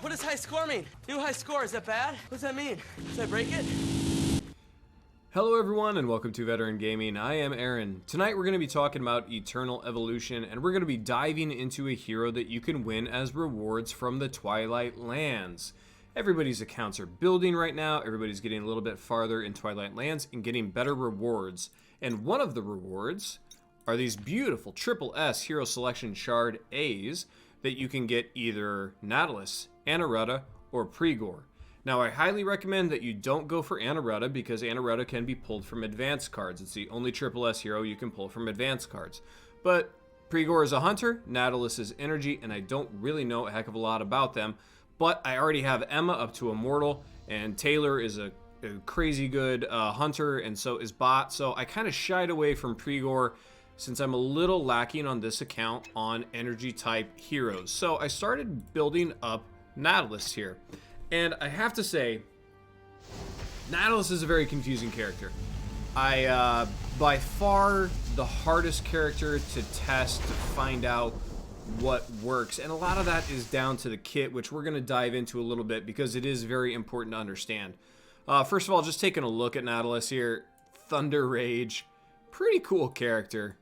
What does high score mean? New high score, is that bad? What does that mean? Should I break it? Hello everyone and welcome to Veteran Gaming. I am Aaron. Tonight we're going to be talking about Eternal Evolution, and we're going to be diving into a hero that you can win as rewards from the Twilight Lands. Everybody's accounts are building right now. Everybody's getting a little bit farther in Twilight Lands and getting better rewards. And one of the rewards are these beautiful SSS Hero Selection Shard A's that you can get either Nadilus, Anaretta, or Pregor. Now, I highly recommend that you don't go for Anaretta because Anaretta can be pulled from advanced cards. It's the only SSS hero you can pull from advanced cards. But Pregor is a hunter, Nadilus is energy, and I don't really know a heck of a lot about them. But I already have Emma up to Immortal, and Taylor is a crazy good hunter, and so is Bot. So I kind of shied away from Pregor since I'm a little lacking on this account on energy type heroes. So I started building up Nadilus here. And I have to say, Nadilus is a very confusing character. By far the hardest character to test to find out what works, and a lot of that is down to the kit, which we're going to dive into a little bit because it is very important to understand. First of all, just taking a look at Nadilus here, Thunder Rage, pretty cool character,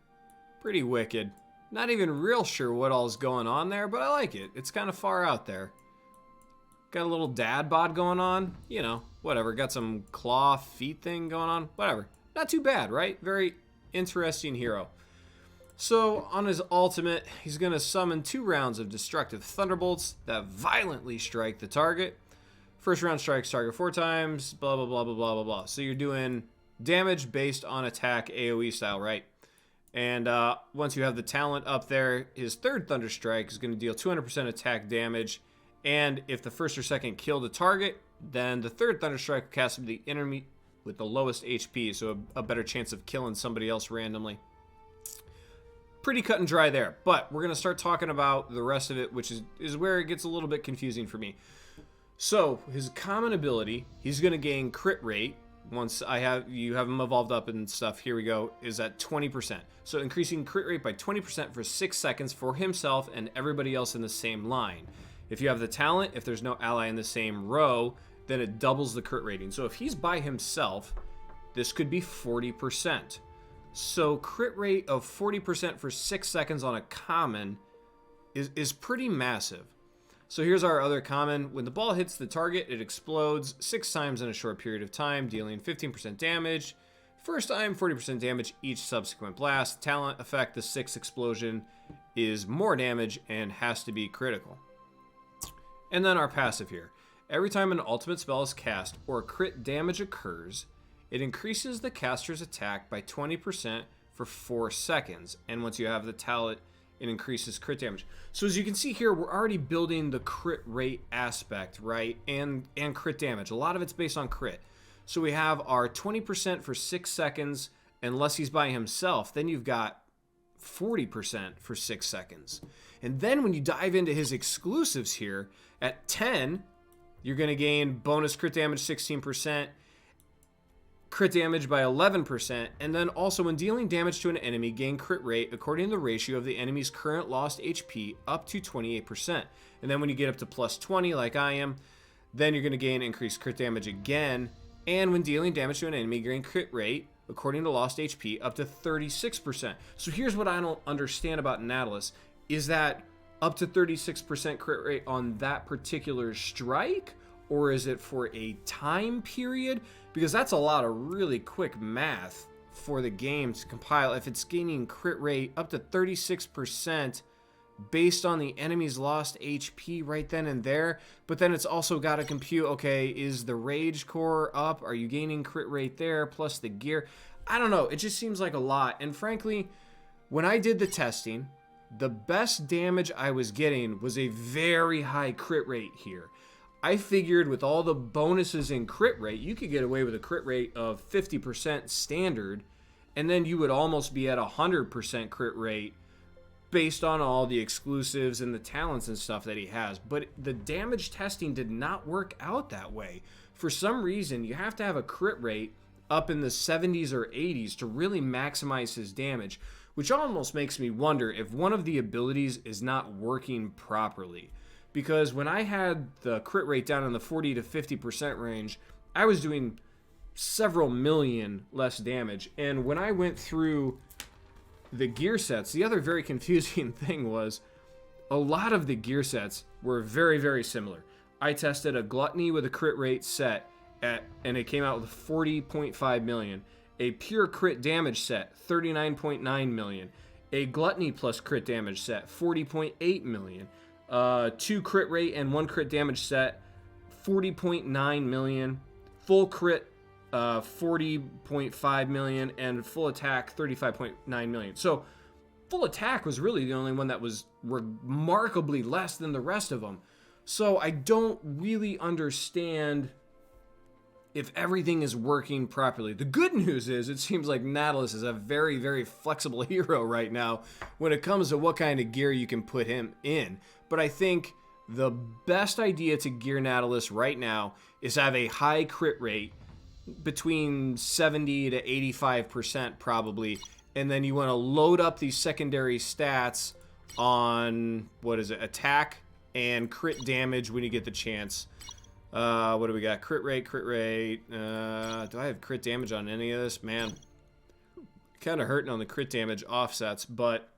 pretty wicked. Not even real sure what all is going on there, but I like it. It's kind of far out there. Got a little dad bod going on, you know, whatever. Got some claw feet thing going on, whatever. Not too bad, right? Very interesting hero. So on his ultimate, he's going to summon 2 rounds of destructive thunderbolts that violently strike the target. First round strikes target 4 times, blah, blah, blah, blah, blah, blah, blah. So you're doing damage based on attack AoE style, right? And once you have the talent up there, his third thunder strike is going to deal 200% attack damage. And if the first or second kill the target, then the third thunder strike casts the enemy with the lowest HP, so a better chance of killing somebody else randomly. Pretty cut and dry there, but we're going to start talking about the rest of it, which is where it gets a little bit confusing for me. So his common ability, he's going to gain crit rate. Once you have him evolved up and stuff, here we go, is at 20%. So increasing crit rate by 20% for 6 seconds for himself and everybody else in the same line. If you have the talent, if there's no ally in the same row, then it doubles the crit rating. So if he's by himself, this could be 40%. So crit rate of 40% for 6 seconds on a common is pretty massive. So here's our other common. When the ball hits the target, it explodes 6 times in a short period of time, dealing 15% damage. First time, 40% damage each subsequent blast. Talent effect, the 6th explosion is more damage and has to be critical. And then our passive here. Every time an ultimate spell is cast or crit damage occurs, it increases the caster's attack by 20% for 4 seconds. And once you have the talent, it increases crit damage. So as you can see here, we're already building the crit rate aspect, right? And crit damage. A lot of it's based on crit. So we have our 20% for 6 seconds, unless he's by himself. Then you've got 40% for 6 seconds. And then when you dive into his exclusives here, at 10, you're going to gain bonus crit damage 16%, crit damage by 11%, and then also when dealing damage to an enemy, gain crit rate according to the ratio of the enemy's current lost HP up to 28%. And then when you get up to plus 20, like I am, then you're going to gain increased crit damage again. And when dealing damage to an enemy, gain crit rate according to lost HP up to 36%. So here's what I don't understand about Nadilus, is that up to 36% crit rate on that particular strike, or is it for a time period? Because that's a lot of really quick math for the game to compile. If it's gaining crit rate up to 36% based on the enemy's lost HP right then and there, but then it's also got to compute, okay, is the rage core up? Are you gaining crit rate there plus the gear? I don't know. It just seems like a lot. And frankly, when I did the testing, the best damage I was getting was a very high crit rate here. I figured with all the bonuses in crit rate, you could get away with a crit rate of 50% standard, and then you would almost be at 100% crit rate based on all the exclusives and the talents and stuff that he has. But the damage testing did not work out that way. For some reason, you have to have a crit rate up in the 70s or 80s to really maximize his damage, which almost makes me wonder if one of the abilities is not working properly. because when I had the crit rate down in the 40 to 50% range, I was doing several million less damage. And when I went through the gear sets, the other very confusing thing was a lot of the gear sets were very, very similar. I tested a gluttony with a crit rate set and it came out with 40.5 million. A pure crit damage set, 39.9 million. A gluttony plus crit damage set, 40.8 million. 2 crit rate and 1 crit damage set, 40.9 million. Full crit, 40.5 million, and full attack, 35.9 million. So full attack was really the only one that was remarkably less than the rest of them. So I don't really understand if everything is working properly. The good news is it seems like Nadilus is a very, very flexible hero right now when it comes to what kind of gear you can put him in. But I think the best idea to gear Nadilus right now is have a high crit rate between 70 to 85% probably, and then you want to load up these secondary stats on, what is it, attack and crit damage when you get the chance. What do we got? Crit rate. Do I have crit damage on any of this? Man, kind of hurting on the crit damage offsets, but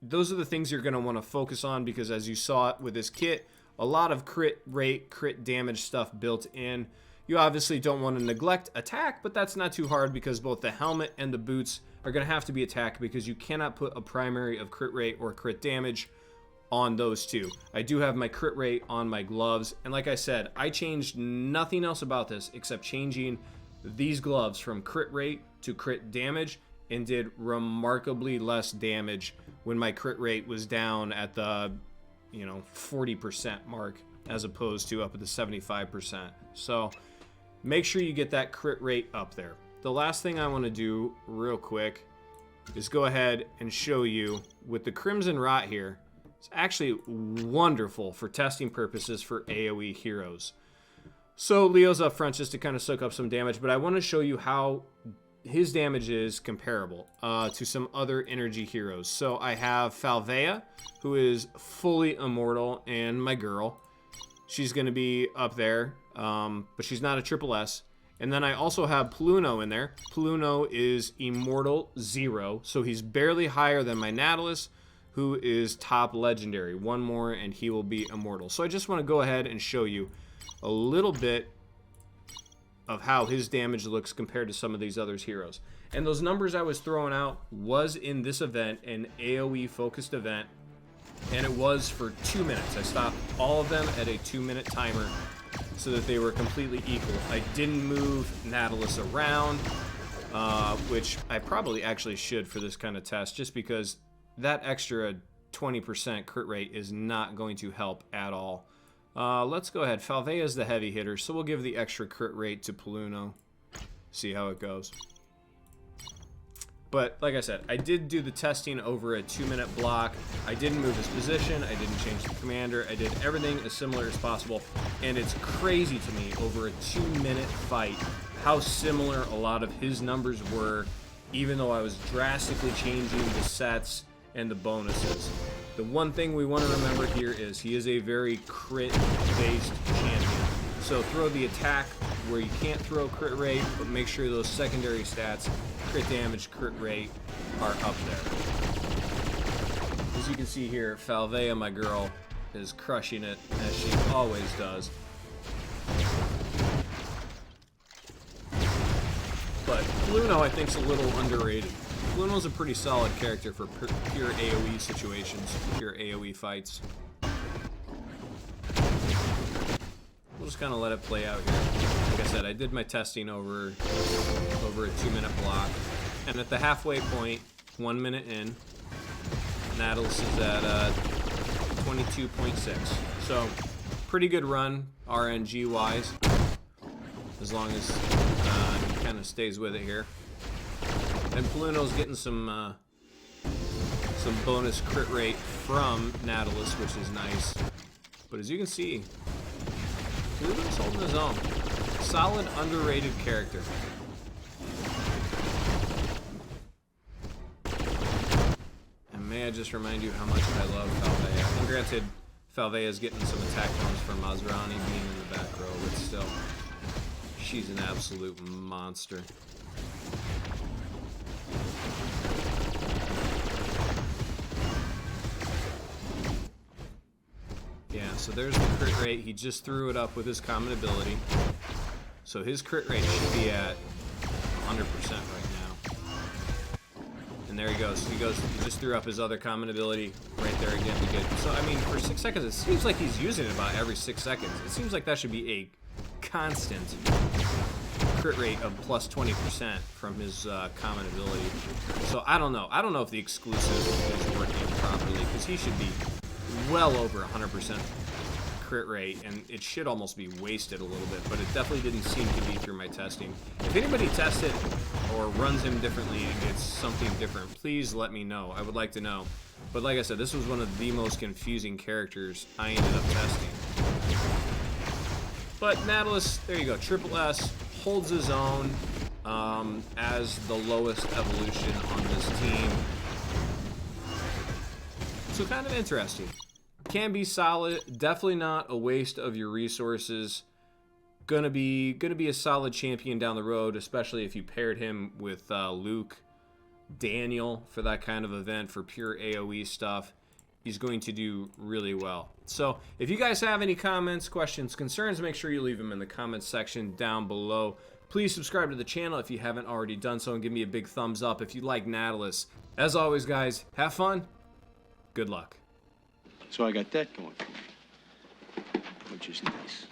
those are the things you're going to want to focus on, because as you saw it with this kit, a lot of crit rate, crit damage stuff built in. You obviously don't want to neglect attack, but that's not too hard because both the helmet and the boots are going to have to be attack, because you cannot put a primary of crit rate or crit damage on those two. I do have my crit rate on my gloves, and like I said, I changed nothing else about this except changing these gloves from crit rate to crit damage, and did remarkably less damage when my crit rate was down at the 40% mark as opposed to up at the 75%. So make sure you get that crit rate up there. The last thing I want to do real quick is go ahead and show you with the Crimson Rot here. It's actually wonderful for testing purposes for AoE heroes. So Leo's up front just to kind of soak up some damage, but I want to show you how his damage is comparable to some other energy heroes. So I have Falvea, who is fully immortal, and my girl. She's going to be up there, but she's not a triple S. And then I also have Pluno in there. Pluno is immortal 0, so he's barely higher than my Nadilus, who is top legendary. One more and he will be immortal. So I just want to go ahead and show you a little bit of how his damage looks compared to some of these other heroes. And those numbers I was throwing out was in this event, an AoE focused event, and it was for 2 minutes. I stopped all of them at a 2-minute timer so that they were completely equal. I didn't move Nadilus around, which I probably actually should for this kind of test, just because that extra 20% crit rate is not going to help at all. Let's go ahead. Falvea is the heavy hitter, so we'll give the extra crit rate to Pluno. See how it goes. But like I said, I did do the testing over a 2-minute block. I didn't move his position. I didn't change the commander. I did everything as similar as possible. And it's crazy to me over a 2-minute fight how similar a lot of his numbers were, even though I was drastically changing the sets and the bonuses. The one thing we want to remember here is he is a very crit-based champion. So throw the attack where you can't throw crit rate, but make sure those secondary stats, crit damage, crit rate, are up there. As you can see here, Falvea, my girl, is crushing it, as she always does. But Pluno, I think, is a little underrated. Pluno's a pretty solid character for pure AoE situations, pure AoE fights. We'll just kind of let it play out here. Like I said, I did my testing over a 2-minute block. And at the halfway point, 1 minute in, Nadilus is at 22.6. So, pretty good run, RNG-wise, as long as he kind of stays with it here. And Pluno's getting some bonus crit rate from Nadilus, which is nice. But as you can see, Pluno's holding his own. Solid, underrated character. And may I just remind you how much I love Falvea. And granted, Falvea's getting some attack points from Mazrani being in the back row, but still, she's an absolute monster. Yeah, so there's the crit rate. He just threw it up with his common ability. So his crit rate should be at 100% right now. And there he goes. He just threw up his other common ability right there again to get. So, I mean, for 6 seconds, it seems like he's using it about every 6 seconds. It seems like that should be a constant crit rate of plus 20% from his common ability. So, I don't know. I don't know if the exclusive is working properly, because he should be well over 100% crit rate, and it should almost be wasted a little bit, but it definitely didn't seem to be through my testing. If anybody tests it or runs him differently and gets something different, please let me know. I would like to know. But like I said, this was one of the most confusing characters I ended up testing. But Nadilus, there you go, Triple S, holds his own as the lowest evolution on this team. So kind of interesting. Can be solid, definitely not a waste of your resources. Gonna be a solid champion down the road, especially if you paired him with Luke, Daniel for that kind of event, for pure AoE stuff. He's going to do really well. So if you guys have any comments, questions, concerns, make sure you leave them in the comments section down below. Please subscribe to the channel if you haven't already done so, and give me a big thumbs up if you like Nadilus. As always, guys, have fun. Good luck. So I got that going for me, which is nice.